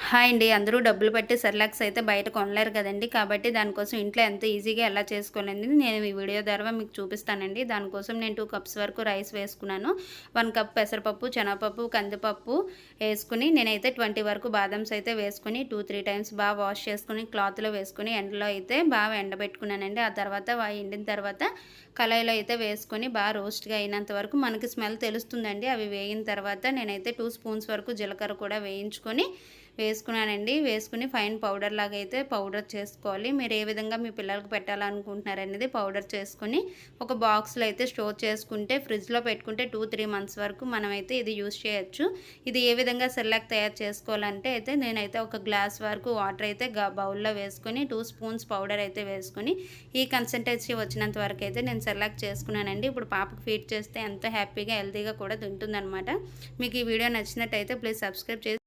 Hi అండి. అందరూ డబ్బులు పెట్టి సెర్లాక్స్ అయితే బయట కొనలేరు కదండీ! కాబట్టి దానికోసం ఇంట్లో ఎంత ఈజీగా ఎలా చేసుకోవాలనేది నేను ఈ వీడియో ద్వారా మీకు చూపిస్తానండి. దానికోసం నేను 2 కప్స్ వరకు రైస్ వేసుకున్నాను. 1 కప్ పెసరపప్పు, శనగపప్పు, కందిపప్పు ఏసుకొని నేనైతే 20 వరకు బాదామ్స్ అయితే వేసుకొని 2, 3 టైమ్స్ బాగా వాష్ చేసుకొని క్లాత్‌లో వేసుకొని ఎండలో అయితే బాగా ఎండబెట్టుకున్నానండి. ఆ తర్వాత ఎండిన తర్వాత కళాయిలో అయితే వేసుకొని బాగా రోస్ట్‌గా అయినంత వరకు మనకి స్మెల్ తెలుస్తుందండి. అవి వేగిన తర్వాత నేనైతే 2 స్పూన్స్ వరకు జీలకర్ర కూడా వేయించుకొని వేసుకున్నానండి. వేసుకుని ఫైన్ పౌడర్ లాగా అయితే పౌడర్ చేసుకోవాలి. మీరు ఏ విధంగా మీ పిల్లలకు పెట్టాలనుకుంటున్నారనేది పౌడర్ చేసుకొని ఒక బాక్స్‌లో అయితే స్టోర్ చేసుకుంటే ఫ్రిడ్జ్‌లో పెట్టుకుంటే 2, 3 మంత్స్ వరకు మనమైతే ఇది యూజ్ చేయొచ్చు. ఇది ఏ విధంగా సెర్లాక్ తయారు చేసుకోవాలంటే అయితే నేనైతే ఒక గ్లాస్ వరకు వాటర్ అయితే బౌల్‌లో వేసుకొని 2 స్పూన్స్ పౌడర్ అయితే వేసుకొని ఈ కన్సిస్టెన్సీ వచ్చినంత వరకు అయితే నేను సెర్లాక్ చేసుకున్నానండి. ఇప్పుడు పాపకు ఫీడ్ చేస్తే ఎంతో హ్యాపీగా, హెల్తీగా కూడా తింటుందనమాట. మీకు ఈ వీడియో నచ్చినట్టయితే ప్లీజ్ సబ్స్క్రైబ్ చేసి